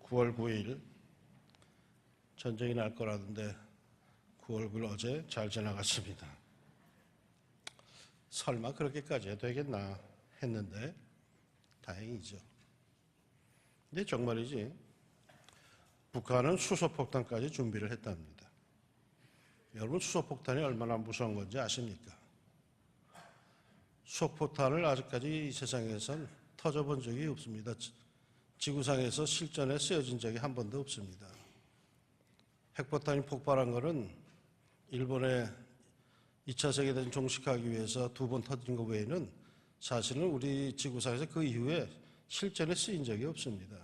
9월 9일 전쟁이 날 거라던데 9월 9일 어제 잘 지나갔습니다. 설마 그렇게까지 해도 되겠나 했는데 다행이죠. 근데 정말이지 북한은 수소폭탄까지 준비를 했답니다. 여러분 수소폭탄이 얼마나 무서운 건지 아십니까? 수소폭탄을 아직까지 이 세상에선 터져본 적이 없습니다. 지구상에서 실전에 쓰여진 적이 한 번도 없습니다. 핵폭탄이 폭발한 것은 일본의 2차 세계대전 종식하기 위해서 2번 터진 것 외에는 사실은 우리 지구상에서 그 이후에 실전에 쓰인 적이 없습니다.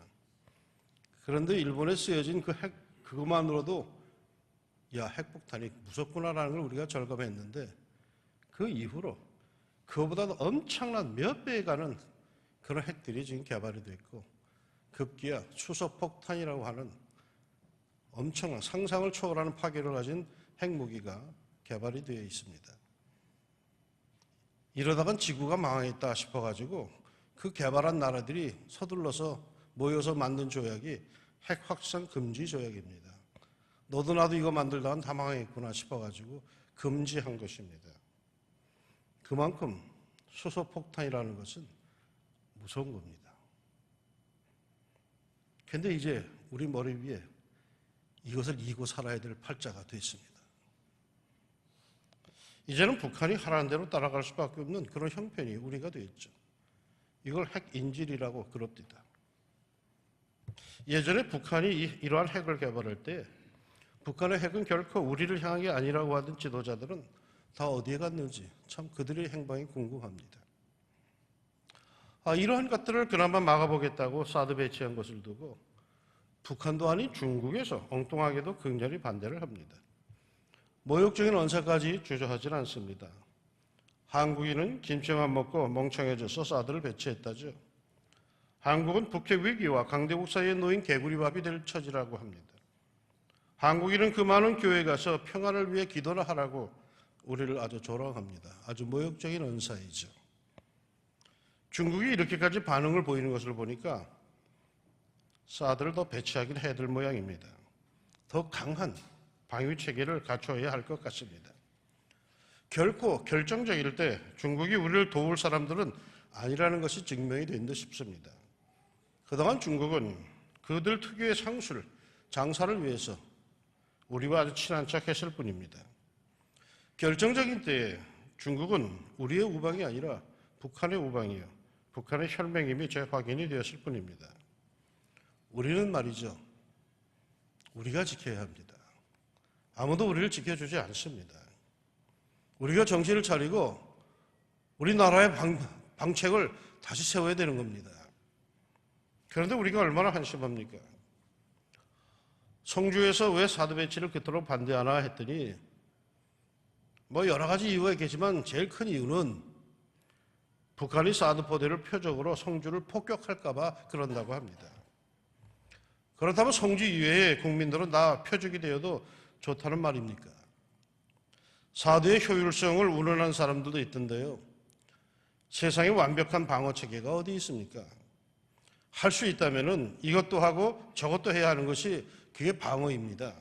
그런데 일본에 쓰여진 그 그것만으로도 야, 핵폭탄이 무섭구나라는 걸 우리가 절감했는데 그 이후로 그거보다도 엄청난 몇 배에 가는 그런 핵들이 지금 개발이 됐고 급기야 수소폭탄이라고 하는 엄청난 상상을 초월하는 파괴를 가진 핵무기가 개발이 되어 있습니다. 이러다간 지구가 망하겠다 싶어가지고 그 개발한 나라들이 서둘러서 모여서 만든 조약이 핵 확산 금지 조약입니다. 너도 나도 이거 만들다간 다 망하겠구나 싶어가지고 금지한 것입니다. 그만큼 수소폭탄이라는 것은 무서운 겁니다. 그런데 이제 우리 머리 위에 이것을 이고 살아야 될 팔자가 됐습니다. 이제는 북한이 하라는 대로 따라갈 수밖에 없는 그런 형편이 우리가 되었죠. 이걸 핵인질이라고 그럽니다. 예전에 북한이 이러한 핵을 개발할 때 북한의 핵은 결코 우리를 향한 게 아니라고 하던 지도자들은 다 어디에 갔는지 참 그들의 행방이 궁금합니다. 이러한 것들을 그나마 막아보겠다고 사드 배치한 것을 두고 북한도 아닌 중국에서 엉뚱하게도 극렬히 반대를 합니다. 모욕적인 언사까지 주저하지는 않습니다. 한국인은 김치만 먹고 멍청해져서 사드를 배치했다죠. 한국은 북핵 위기와 강대국 사이에 놓인 개구리밥이 될 처지라고 합니다. 한국인은 그 많은 교회에 가서 평화를 위해 기도를 하라고 우리를 아주 조롱합니다. 아주 모욕적인 언사이죠. 중국이 이렇게까지 반응을 보이는 것을 보니까 사드를 더 배치하긴 해야 될 모양입니다. 더 강한 방위 체계를 갖춰야 할 것 같습니다. 결코 결정적일 때 중국이 우리를 도울 사람들은 아니라는 것이 증명이 된 듯 싶습니다. 그동안 중국은 그들 특유의 상술, 장사를 위해서 우리와 아주 친한 척 했을 뿐입니다. 결정적인 때에 중국은 우리의 우방이 아니라 북한의 우방이요, 북한의 혈맹임이 재확인이 되었을 뿐입니다. 우리는 말이죠, 우리가 지켜야 합니다. 아무도 우리를 지켜주지 않습니다. 우리가 정신을 차리고 우리나라의 방책을 다시 세워야 되는 겁니다. 그런데 우리가 얼마나 한심합니까? 성주에서 왜 사드 배치를 그토록 반대하나 했더니 여러 가지 이유가 있겠지만 제일 큰 이유는 북한이 사드 포대를 표적으로 성주를 폭격할까 봐 그런다고 합니다. 그렇다면 성주 이외의 국민들은 다 표적이 되어도 좋다는 말입니까? 사드의 효율성을 운운한 사람들도 있던데요. 세상에 완벽한 방어 체계가 어디 있습니까? 할 수 있다면 이것도 하고 저것도 해야 하는 것이 그게 방어입니다.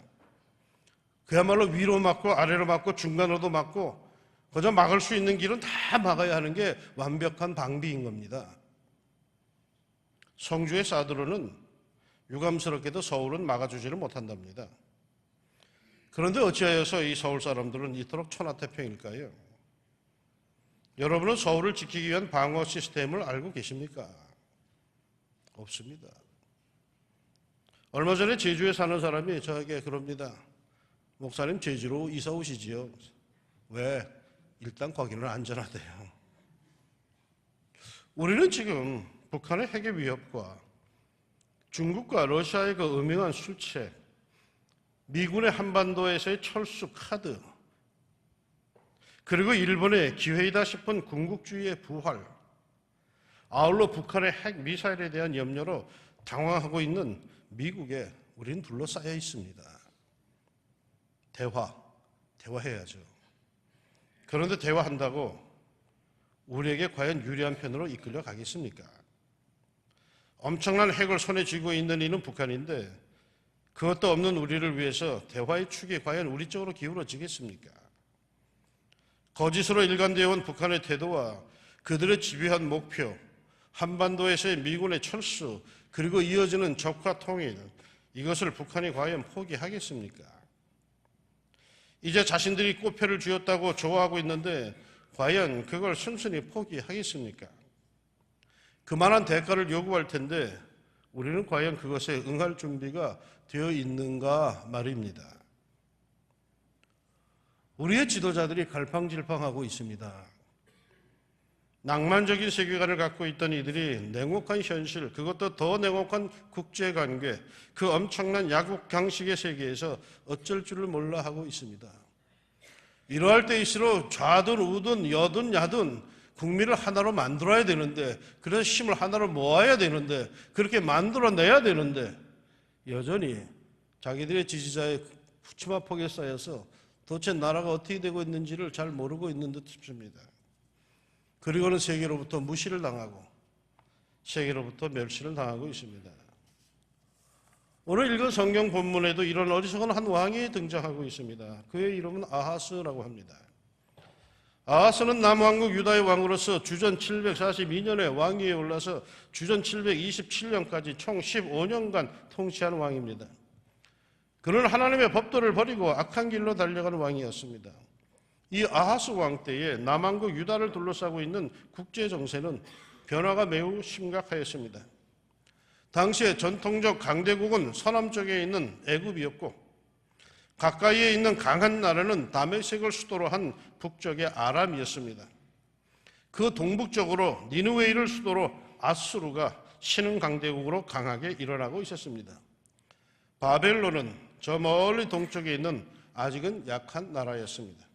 그야말로 위로 막고 아래로 막고 중간으로도 막고 그저 막을 수 있는 길은 다 막아야 하는 게 완벽한 방비인 겁니다. 성주의 사드로는 유감스럽게도 서울은 막아주지를 못한답니다. 그런데 어찌하여서 이 서울 사람들은 이토록 천하태평일까요? 여러분은 서울을 지키기 위한 방어 시스템을 알고 계십니까? 없습니다. 얼마 전에 제주에 사는 사람이 저에게 그럽니다. 목사님 제주로 이사 오시지요. 왜? 일단 거기는 안전하대요. 우리는 지금 북한의 핵의 위협과 중국과 러시아의 그 음흉한 술책, 미군의 한반도에서의 철수 카드, 그리고 일본의 기회이다 싶은 군국주의의 부활, 아울러 북한의 핵 미사일에 대한 염려로 당황하고 있는 미국에 우리는 둘러싸여 있습니다. 대화해야죠. 그런데 대화한다고 우리에게 과연 유리한 편으로 이끌려 가겠습니까? 엄청난 핵을 손에 쥐고 있는 이는 북한인데 그것도 없는 우리를 위해서 대화의 축이 과연 우리 쪽으로 기울어지겠습니까? 거짓으로 일관되어 온 북한의 태도와 그들의 집요한 목표, 한반도에서의 미군의 철수, 그리고 이어지는 적화 통일, 이것을 북한이 과연 포기하겠습니까? 이제 자신들이 꽃표를 쥐었다고 좋아하고 있는데 과연 그걸 순순히 포기하겠습니까? 그만한 대가를 요구할 텐데 우리는 과연 그것에 응할 준비가 되어 있는가 말입니다. 우리의 지도자들이 갈팡질팡하고 있습니다. 낭만적인 세계관을 갖고 있던 이들이 냉혹한 현실, 그것도 더 냉혹한 국제관계, 그 엄청난 약육강식의 세계에서 어쩔 줄을 몰라 하고 있습니다. 이러할 때일수록 좌든 우든 여든 야든 국민을 하나로 만들어야 되는데, 그래서 힘을 하나로 모아야 되는데, 그렇게 만들어내야 되는데 여전히 자기들의 지지자의 푸치마폭에 쌓여서 도대체 나라가 어떻게 되고 있는지를 잘 모르고 있는 듯 싶습니다. 그리고는 세계로부터 무시를 당하고 세계로부터 멸시를 당하고 있습니다. 오늘 읽은 성경 본문에도 이런 어리석은 한 왕이 등장하고 있습니다. 그의 이름은 아하스라고 합니다. 아하스는 남왕국 유다의 왕으로서 주전 742년에 왕위에 올라서 주전 727년까지 총 15년간 통치한 왕입니다. 그는 하나님의 법도를 버리고 악한 길로 달려간 왕이었습니다. 이 아하스 왕 때에 남왕국 유다를 둘러싸고 있는 국제 정세는 변화가 매우 심각하였습니다. 당시에 전통적 강대국은 서남쪽에 있는 애굽이었고 가까이에 있는 강한 나라는 다메섹을 수도로 한 북쪽의 아람이었습니다. 그 동북쪽으로 니느웨이를 수도로 아수르가 신흥 강대국으로 강하게 일어나고 있었습니다. 바벨론은 저 멀리 동쪽에 있는 아직은 약한 나라였습니다.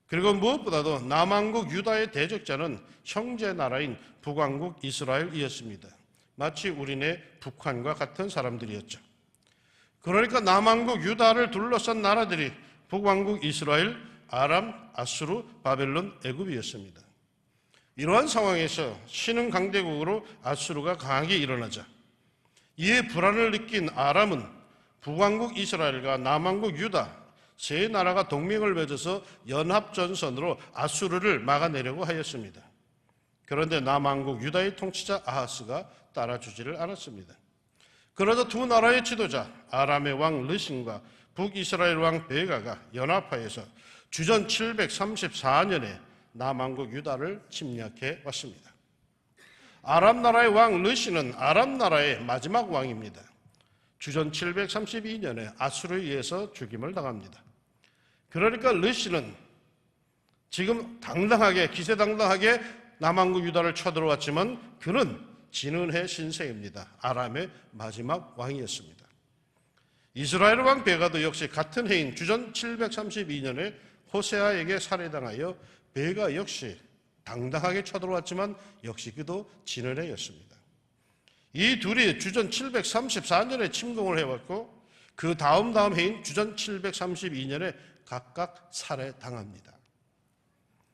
그리고 무엇보다도 남왕국 유다의 대적자는 형제 나라인 북왕국 이스라엘이었습니다. 마치 우리네 북한과 같은 사람들이었죠. 그러니까 남왕국 유다를 둘러싼 나라들이 북왕국 이스라엘, 아람, 아수르, 바벨론, 애굽이었습니다. 이러한 상황에서 신흥 강대국으로 아수르가 강하게 일어나자 이에 불안을 느낀 아람은 북왕국 이스라엘과 남왕국 유다 세 나라가 동맹을 맺어서 연합전선으로 아수르를 막아내려고 하였습니다. 그런데 남왕국 유다의 통치자 아하스가 따라주지를 않았습니다. 그러자 두 나라의 지도자 아람의 왕 르신과 북이스라엘 왕 베가가 연합하여서 주전 734년에 남왕국 유다를 침략해 왔습니다. 아람 나라의 왕 르신은 아람 나라의 마지막 왕입니다. 주전 732년에 아수르에 의해서 죽임을 당합니다. 그러니까 르신은 지금 당당하게 기세당당하게 남왕국 유다를 쳐들어왔지만 그는 지는 해 신세입니다. 아람의 마지막 왕이었습니다. 이스라엘 왕 베가도 역시 같은 해인 주전 732년에 호세아에게 살해당하여 베가 역시 당당하게 쳐들어왔지만 역시 그도 지는 해였습니다. 이 둘이 주전 734년에 침공을 해왔고 그 다음 해인 주전 732년에 각각 살해당합니다.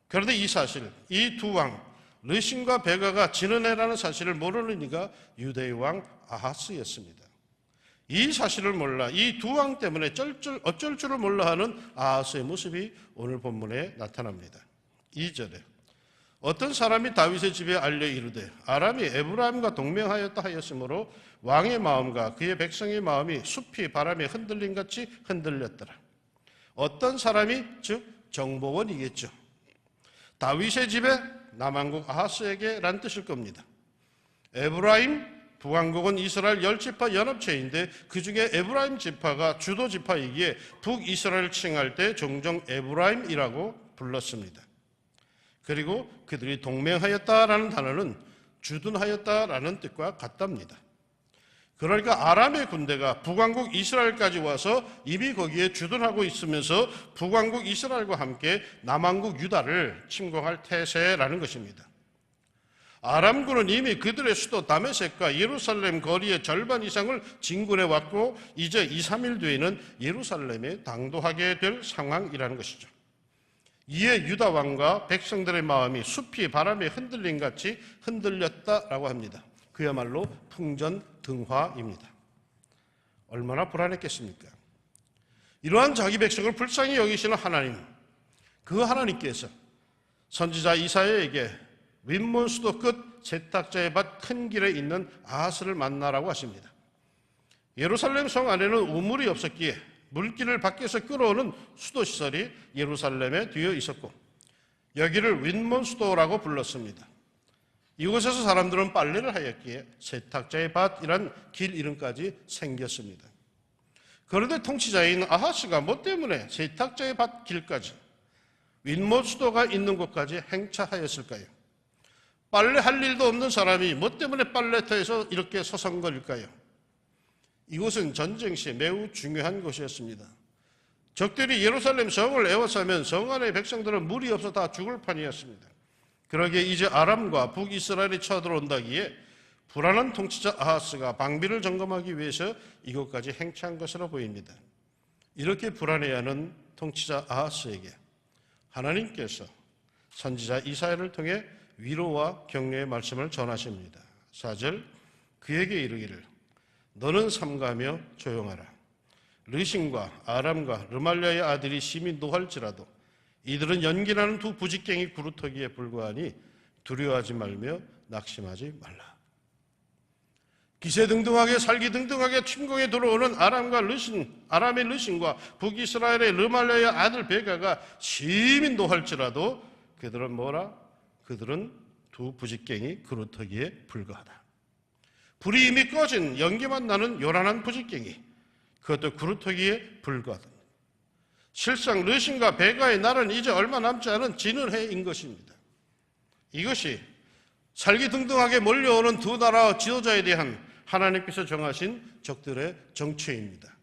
그런데 이 사실, 이 두 왕 르신과 베가가 지는 해라는 사실을 모르는 이가 유대의 왕 아하스였습니다. 이 사실을 몰라 이 두 왕 때문에 어쩔 줄을 몰라 하는 아하스의 모습이 오늘 본문에 나타납니다. 2절에 어떤 사람이 다윗의 집에 알려 이르되 아람이 에브라임과 동맹하였다 하였으므로 왕의 마음과 그의 백성의 마음이 숲이 바람에 흔들림같이 흔들렸더라. 어떤 사람이 즉 정보원이겠죠. 다윗의 집에 남왕국 아하스에게 란 뜻일 겁니다. 에브라임 북왕국은 이스라엘 10지파 연합체인데 그 중에 에브라임 지파가 주도 지파이기에 북이스라엘을 칭할 때 종종 에브라임이라고 불렀습니다. 그리고 그들이 동맹하였다라는 단어는 주둔하였다라는 뜻과 같답니다. 그러니까 아람의 군대가 북왕국 이스라엘까지 와서 이미 거기에 주둔하고 있으면서 북왕국 이스라엘과 함께 남왕국 유다를 침공할 태세라는 것입니다. 아람군은 이미 그들의 수도 다메섹과 예루살렘 거리의 절반 이상을 진군해 왔고 이제 2, 3일 뒤에는 예루살렘에 당도하게 될 상황이라는 것이죠. 이에 유다 왕과 백성들의 마음이 숲이 바람에 흔들림같이 흔들렸다라고 합니다. 그야말로 풍전등화입니다. 얼마나 불안했겠습니까? 이러한 자기 백성을 불쌍히 여기시는 하나님, 그 하나님께서 선지자 이사야에게 윗몬 수도 끝 세탁자의 밭 큰 길에 있는 아하스를 만나라고 하십니다. 예루살렘 성 안에는 우물이 없었기에 물기를 밖에서 끌어오는 수도시설이 예루살렘에 뒤어 있었고 여기를 윗몬 수도라고 불렀습니다. 이곳에서 사람들은 빨래를 하였기에 세탁자의 밭이란 길 이름까지 생겼습니다. 그런데 통치자인 아하스가 뭐 때문에 세탁자의 밭 길까지 윗몬 수도가 있는 곳까지 행차하였을까요? 빨래할 일도 없는 사람이 뭐 때문에 빨래터에서 이렇게 서성거릴까요? 이곳은 전쟁 시 매우 중요한 곳이었습니다. 적들이 예루살렘 성을 에워싸면 성 안의 백성들은 물이 없어 다 죽을 판이었습니다. 그러기에 이제 아람과 북이스라엘이 쳐들어온다기에 불안한 통치자 아하스가 방비를 점검하기 위해서 이곳까지 행차한 것으로 보입니다. 이렇게 불안해하는 통치자 아하스에게 하나님께서 선지자 이사야를 통해 위로와 격려의 말씀을 전하십니다. 4절, 그에게 이르기를 너는 삼가며 조용하라. 르신과 아람과 르말랴의 아들이 심히 노할지라도 이들은 연기나는 두 부직갱이 구루터기에 불과하니 두려워하지 말며 낙심하지 말라. 기세등등하게 살기등등하게 침공에 들어오는 아람의 르신과 북이스라엘의 르말랴의 아들 베가가 심히 노할지라도 그들은 뭐라? 그들은 두 부직갱이 그루터기에 불과하다. 불이 이미 꺼진 연기만 나는 요란한 부직갱이, 그것도 그루터기에 불과하다. 실상 르신과 베가의 날은 이제 얼마 남지 않은 지는 해인 것입니다. 이것이 살기등등하게 몰려오는 두 나라 지도자에 대한 하나님께서 정하신 적들의 정체입니다.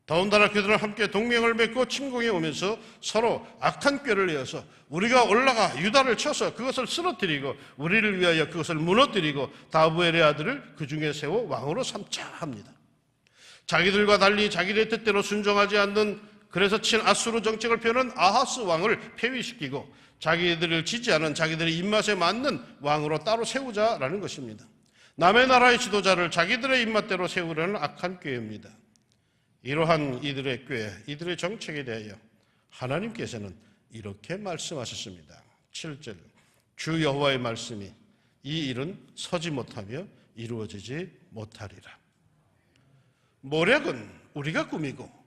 더군다나 그들은 함께 동맹을 맺고 침공해 오면서 서로 악한 꾀를 내어서 우리가 올라가 유다를 쳐서 그것을 쓰러뜨리고 우리를 위하여 그것을 무너뜨리고 다부엘의 아들을 그 중에 세워 왕으로 삼자 합니다. 자기들과 달리 자기들의 뜻대로 순종하지 않는, 그래서 친아수르 정책을 펴는 아하스 왕을 폐위시키고 자기들을 지지하는 자기들의 입맛에 맞는 왕으로 따로 세우자라는 것입니다. 남의 나라의 지도자를 자기들의 입맛대로 세우려는 악한 꾀입니다. 이러한 이들의 꾀, 이들의 정책에 대하여 하나님께서는 이렇게 말씀하셨습니다. 7절, 주 여호와의 말씀이 이 일은 서지 못하며 이루어지지 못하리라. 모략은 우리가 꾸미고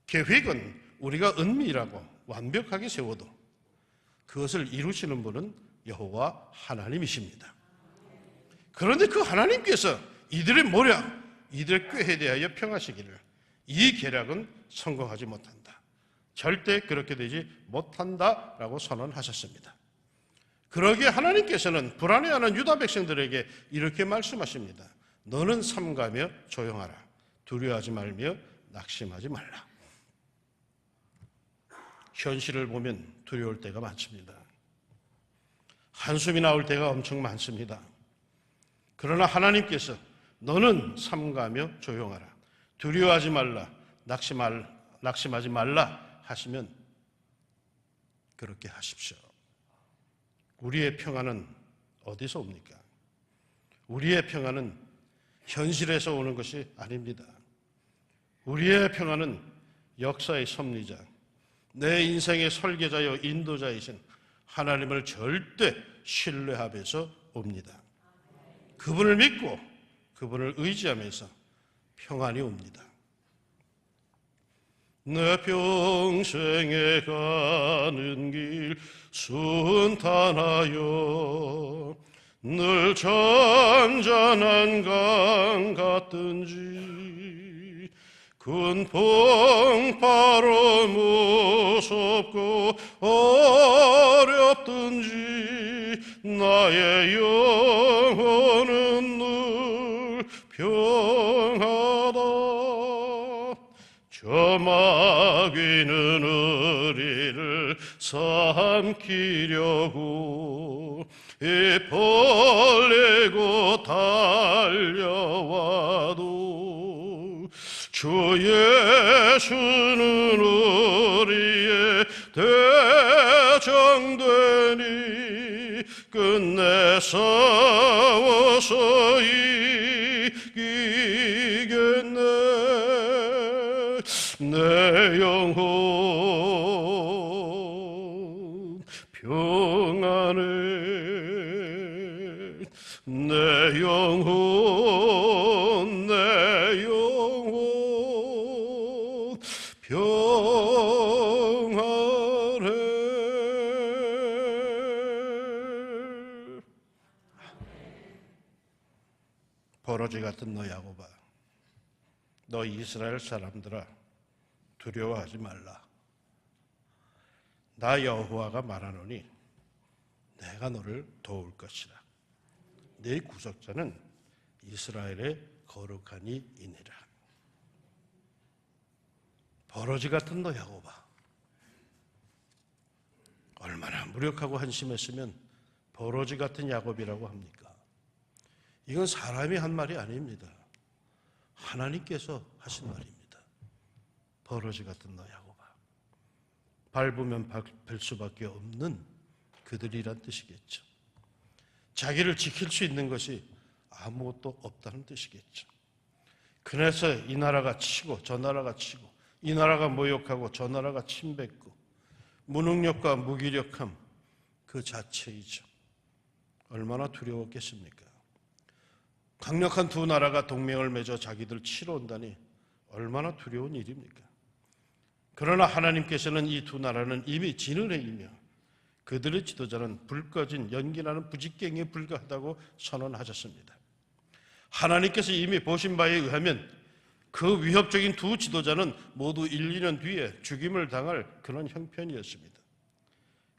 계획은 우리가 은밀하고 완벽하게 세워도 그것을 이루시는 분은 여호와 하나님이십니다. 그런데 그 하나님께서 이들의 모략, 이들의 꾀에 대하여 평하시기를 이 계략은 성공하지 못한다. 절대 그렇게 되지 못한다라고 선언하셨습니다. 그러기에 하나님께서는 불안해하는 유다 백성들에게 이렇게 말씀하십니다. 너는 삼가며 조용하라. 두려워하지 말며 낙심하지 말라. 현실을 보면 두려울 때가 많습니다. 한숨이 나올 때가 엄청 많습니다. 그러나 하나님께서 너는 삼가며 조용하라. 두려워하지 말라. 낙심하지 말라 하시면 그렇게 하십시오. 우리의 평안은 어디서 옵니까? 우리의 평안은 현실에서 오는 것이 아닙니다. 우리의 평안은 역사의 섭리자, 내 인생의 설계자여 인도자이신 하나님을 절대 신뢰하면서 옵니다. 그분을 믿고 그분을 의지하면서 평안이 옵니다. 내 평생에 가는 길 순탄하여 늘 잔잔한 강 같든지 근풍파로 무섭고 어렵든지 나의 영혼은 늘 평하다. 저 마귀는 우리를 삼키려고 벌레고 달려와도 주 예수는 우리의 대장되니 끝내 싸워서 이기겠네. 내 영혼 평안해. 내 영혼 평안해. 버러지 같은 너 야곱아, 너 이스라엘 사람들아, 두려워하지 말라. 나 여호와가 말하노니 내가 너를 도울 것이라. 네 구속자는 이스라엘의 거룩하니 이니라. 버러지 같은 너 야곱아, 얼마나 무력하고 한심했으면 버러지 같은 야곱이라고 합니까? 이건 사람이 한 말이 아닙니다. 하나님께서 하신 말입니다. 버러지 같은 너 야곱아, 밟으면 밟을 수밖에 없는 그들이란 뜻이겠죠. 자기를 지킬 수 있는 것이 아무것도 없다는 뜻이겠죠. 그래서 이 나라가 치고 저 나라가 치고, 이 나라가 모욕하고 저 나라가 침뱉고, 무능력과 무기력함 그 자체이죠. 얼마나 두려웠겠습니까? 강력한 두 나라가 동맹을 맺어 자기들 치러 온다니 얼마나 두려운 일입니까? 그러나 하나님께서는 이 두 나라는 이미 진을 해이며 그들의 지도자는 불 꺼진 연기나는 부직갱이에 불과하다고 선언하셨습니다. 하나님께서 이미 보신 바에 의하면 그 위협적인 두 지도자는 모두 1, 2년 뒤에 죽임을 당할 그런 형편이었습니다.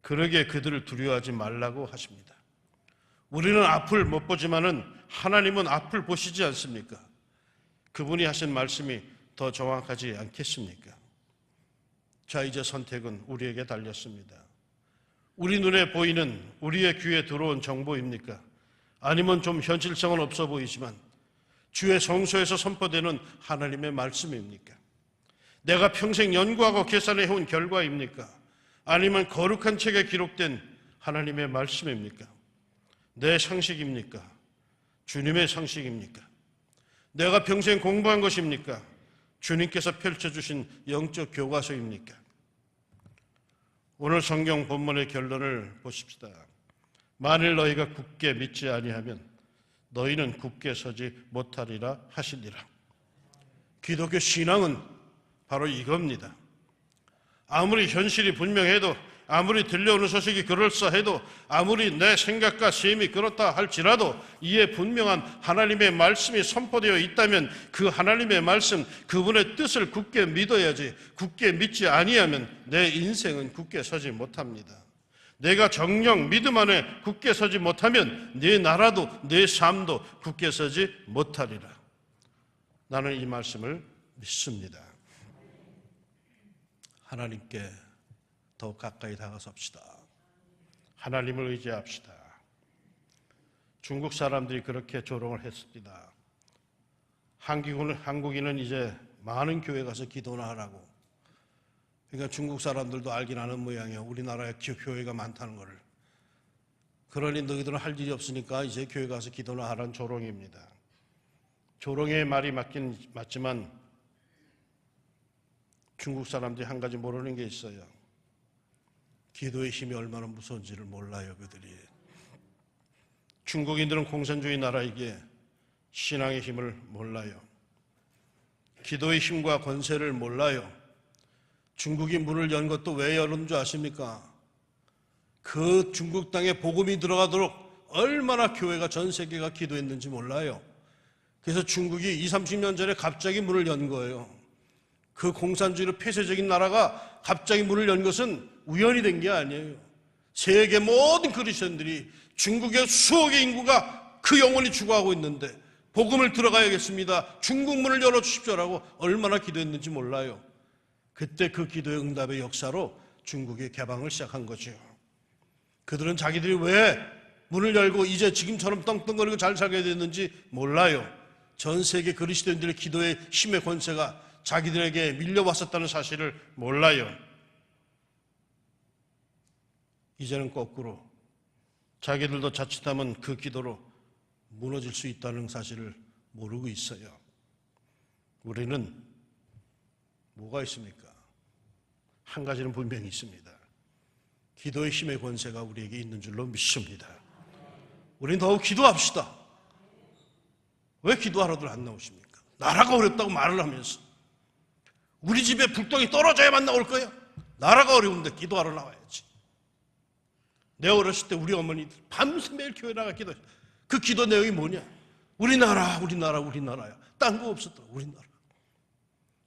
그러기에 그들을 두려워하지 말라고 하십니다. 우리는 앞을 못 보지만은 하나님은 앞을 보시지 않습니까? 그분이 하신 말씀이 더 정확하지 않겠습니까? 자, 이제 선택은 우리에게 달렸습니다. 우리 눈에 보이는, 우리의 귀에 들어온 정보입니까? 아니면 좀 현실성은 없어 보이지만 주의 성소에서 선포되는 하나님의 말씀입니까? 내가 평생 연구하고 계산해온 결과입니까? 아니면 거룩한 책에 기록된 하나님의 말씀입니까? 내 상식입니까? 주님의 상식입니까? 내가 평생 공부한 것입니까? 주님께서 펼쳐주신 영적 교과서입니까? 오늘 성경 본문의 결론을 보십시다. 만일 너희가 굳게 믿지 아니하면 너희는 굳게 서지 못하리라 하시니라. 기독교 신앙은 바로 이겁니다. 아무리 현실이 분명해도, 아무리 들려오는 소식이 그럴싸해도, 아무리 내 생각과 셈이 그렇다 할지라도 이에 분명한 하나님의 말씀이 선포되어 있다면 그 하나님의 말씀, 그분의 뜻을 굳게 믿어야지, 굳게 믿지 아니하면 내 인생은 굳게 서지 못합니다. 내가 정령 믿음 안에 굳게 서지 못하면 내 나라도 내 삶도 굳게 서지 못하리라. 나는 이 말씀을 믿습니다. 하나님께 더 가까이 다가섭시다. 하나님을 의지합시다. 중국 사람들이 그렇게 조롱을 했습니다. 한국인은 이제 많은 교회 가서 기도나 하라고. 그러니까 중국 사람들도 알긴 아는 모양이에요. 우리나라에 교회가 많다는 거를. 그러니 너희들은 할 일이 없으니까 이제 교회 가서 기도나 하라는 조롱입니다. 조롱의 말이 맞지만 중국 사람들이 한 가지 모르는 게 있어요. 기도의 힘이 얼마나 무서운지를 몰라요, 그들이. 중국인들은 공산주의 나라이기에 신앙의 힘을 몰라요. 기도의 힘과 권세를 몰라요. 중국이 문을 연 것도 왜 열은 줄 아십니까? 그 중국 땅에 복음이 들어가도록 얼마나 교회가 전 세계가 기도했는지 몰라요. 그래서 중국이 20, 30년 전에 갑자기 문을 연 거예요. 그 공산주의로 폐쇄적인 나라가 갑자기 문을 연 것은 우연이 된 게 아니에요. 세계 모든 그리스도인들이, 중국의 수억의 인구가 그 영혼이 죽어가고 있는데 복음을 들어가야겠습니다, 중국 문을 열어주십시오라고 얼마나 기도했는지 몰라요. 그때 그 기도의 응답의 역사로 중국이 개방을 시작한 거죠. 그들은 자기들이 왜 문을 열고 이제 지금처럼 떵떵거리고 잘 살게 됐는지 몰라요. 전 세계 그리스도인들의 기도의 힘의 권세가 자기들에게 밀려왔었다는 사실을 몰라요. 이제는 거꾸로 자기들도 자칫하면 그 기도로 무너질 수 있다는 사실을 모르고 있어요. 우리는 뭐가 있습니까? 한 가지는 분명히 있습니다. 기도의 힘의 권세가 우리에게 있는 줄로 믿습니다. 우리는 더욱 기도합시다. 왜 기도하러들 안 나오십니까? 나라가 어렵다고 말을 하면서 우리 집에 불똥이 떨어져야만 나올 거예요. 나라가 어려운데 기도하러 나와야지. 내 어렸을 때 우리 어머니들 밤새 매일 교회 나가 기도했어요. 그 기도 내용이 뭐냐? 우리나라, 우리나라, 우리나라야. 딴 거 없었더라. 우리나라.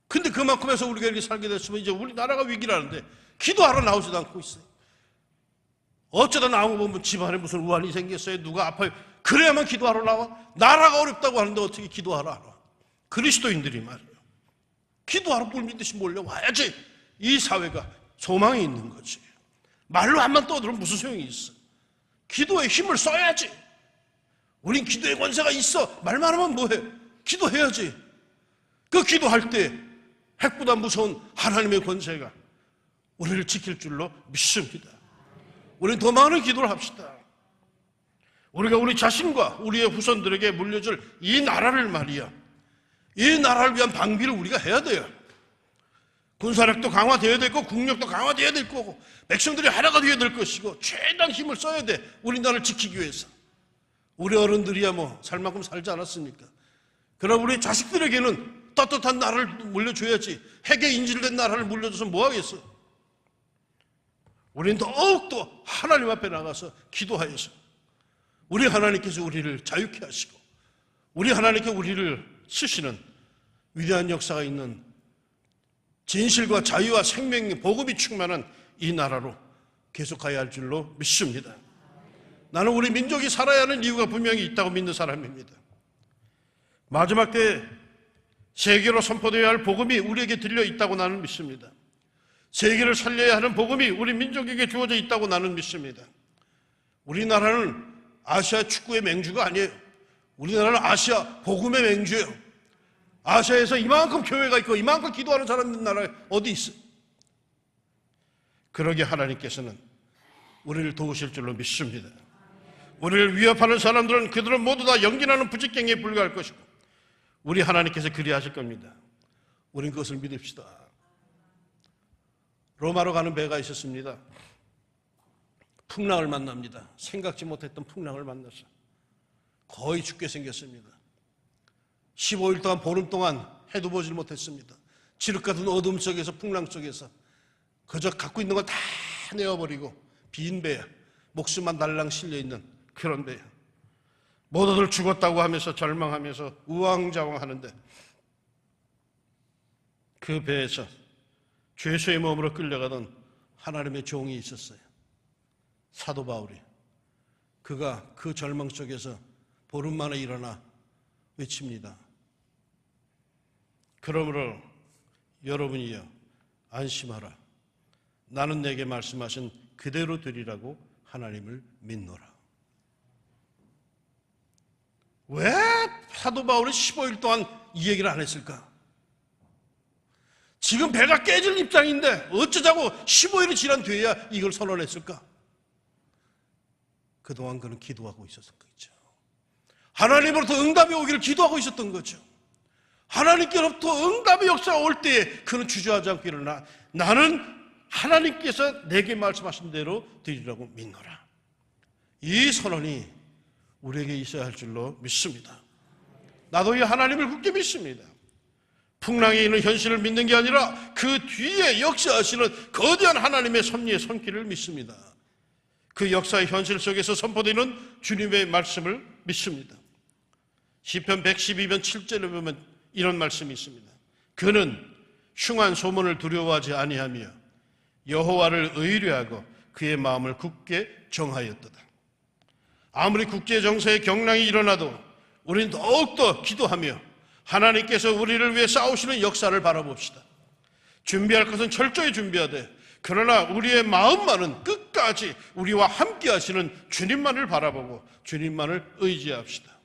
근데 그만큼 해서 우리가 이렇게 살게 됐으면 이제 우리나라가 위기라는데 기도하러 나오지도 않고 있어요. 어쩌다 나온 거 보면 집안에 무슨 우환이 생겼어요. 누가 아파요. 그래야만 기도하러 나와. 나라가 어렵다고 하는데 어떻게 기도하러 안 와? 그리스도인들이 말이에요. 기도하러 뿔미듯이 몰려와야지 이 사회가 소망이 있는 거지. 말로 한번 떠들면 무슨 소용이 있어. 기도에 힘을 써야지. 우린 기도의 권세가 있어. 말만 하면 뭐해? 기도해야지. 그 기도할 때 핵보다 무서운 하나님의 권세가 우리를 지킬 줄로 믿습니다. 우리는 더 많은 기도를 합시다. 우리가 우리 자신과 우리의 후손들에게 물려줄 이 나라를 말이야. 이 나라를 위한 방비를 우리가 해야 돼요. 군사력도 강화되어야 될 거고 국력도 강화되어야 될 거고 백성들이 하나가 되어야 될 것이고 최대한 힘을 써야 돼. 우리나라를 지키기 위해서. 우리 어른들이야 뭐 살 만큼 살지 않았습니까? 그러나 우리 자식들에게는 떳떳한 나라를 물려줘야지. 핵에 인질된 나라를 물려줘서 뭐 하겠어? 우리는 더욱더 하나님 앞에 나가서 기도하여서 우리 하나님께서 우리를 자유케 하시고 우리 하나님께 우리를 쓰시는 위대한 역사가 있는 진실과 자유와 생명의 복음이 충만한 이 나라로 계속가야 할 줄로 믿습니다. 나는 우리 민족이 살아야 하는 이유가 분명히 있다고 믿는 사람입니다. 마지막 때 세계로 선포되어야 할 복음이 우리에게 들려 있다고 나는 믿습니다. 세계를 살려야 하는 복음이 우리 민족에게 주어져 있다고 나는 믿습니다. 우리나라는 아시아 축구의 맹주가 아니에요. 우리나라는 아시아 복음의 맹주예요. 아시아에서 이만큼 교회가 있고 이만큼 기도하는 사람 있는 나라에 어디 있어요? 그러게 하나님께서는 우리를 도우실 줄로 믿습니다. 우리를 위협하는 사람들은 그들은 모두 다 연기나는 부직갱이에 불과할 것이고 우리 하나님께서 그리하실 겁니다. 우린 그것을 믿읍시다. 로마로 가는 배가 있었습니다. 풍랑을 만납니다. 생각지 못했던 풍랑을 만나서 거의 죽게 생겼습니다. 15일 동안 보름 동안 해도 보질 못했습니다. 지륵 같은 어둠 속에서 풍랑 속에서 그저 갖고 있는 걸 다 내어버리고 빈 배야. 목숨만 달랑 실려있는 그런 배야. 모두들 죽었다고 하면서 절망하면서 우왕좌왕하는데 그 배에서 죄수의 몸으로 끌려가던 하나님의 종이 있었어요. 사도 바울이. 그가 그 절망 속에서 보름 만에 일어나 외칩니다. 그러므로 여러분이여 안심하라. 나는 내게 말씀하신 그대로 되리라고 하나님을 믿노라. 왜 사도 바울이 15일 동안 이 얘기를 안 했을까? 지금 배가 깨질 입장인데 어쩌자고 15일이 지난 뒤에야 이걸 선언했을까? 그동안 그는 기도하고 있었던 거죠. 하나님으로부터 응답이 오기를 기도하고 있었던 거죠. 하나님께로부터 응답의 역사가 올 때에 그는 주저하지 않고 일어나 나는 하나님께서 내게 말씀하신 대로 드리라고 믿노라. 이 선언이 우리에게 있어야 할 줄로 믿습니다. 나도 이 하나님을 굳게 믿습니다. 풍랑에 있는 현실을 믿는 게 아니라 그 뒤에 역사하시는 거대한 하나님의 섭리의 손길을 믿습니다. 그 역사의 현실 속에서 선포되는 주님의 말씀을 믿습니다. 시편 112편 7절에 보면 이런 말씀이 있습니다. 그는 흉한 소문을 두려워하지 아니하며 여호와를 의뢰하고 그의 마음을 굳게 정하였도다. 아무리 국제 정세의 경랑이 일어나도 우리는 더욱더 기도하며 하나님께서 우리를 위해 싸우시는 역사를 바라봅시다. 준비할 것은 철저히 준비하되 그러나 우리의 마음만은 끝까지 우리와 함께 하시는 주님만을 바라보고 주님만을 의지합시다.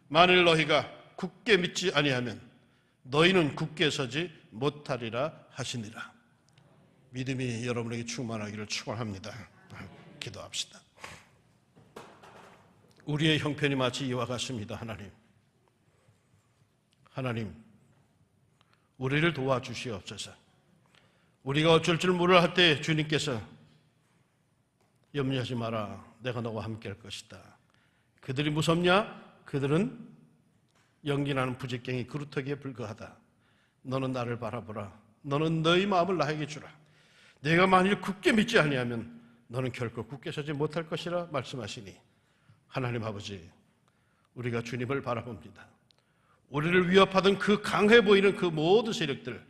만일 너희가 굳게 믿지 아니하면 너희는 굳게 서지 못하리라 하시니라. 믿음이 여러분에게 충만하기를 축원합니다. 기도합시다. 우리의 형편이 마치 이와 같습니다. 하나님, 우리를 도와주시옵소서. 우리가 어쩔 줄 모를 할 때 주님께서 염려하지 마라. 내가 너와 함께 할 것이다. 그들이 무섭냐? 그들은 연기나는 부직갱이 그루터기에 불과하다. 너는 나를 바라보라. 너는 너희 마음을 나에게 주라. 내가 만일 굳게 믿지 아니하면 너는 결코 굳게 서지 못할 것이라 말씀하시니, 하나님 아버지, 우리가 주님을 바라봅니다. 우리를 위협하던 그 강해 보이는 그 모든 세력들,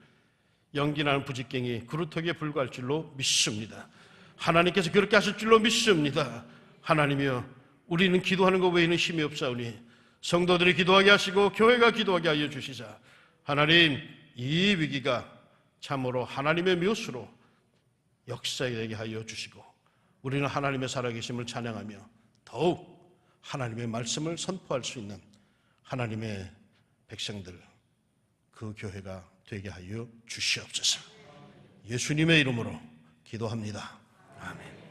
연기나는 부직갱이 그루터기에 불과할 줄로 믿습니다. 하나님께서 그렇게 하실 줄로 믿습니다. 하나님이여, 우리는 기도하는 것 외에는 힘이 없사오니 성도들이 기도하게 하시고 교회가 기도하게 하여 주시자. 하나님, 이 위기가 참으로 하나님의 묘수로 역사되게 하여 주시고 우리는 하나님의 살아계심을 찬양하며 더욱 하나님의 말씀을 선포할 수 있는 하나님의 백성들, 그 교회가 되게 하여 주시옵소서. 예수님의 이름으로 기도합니다. 아멘.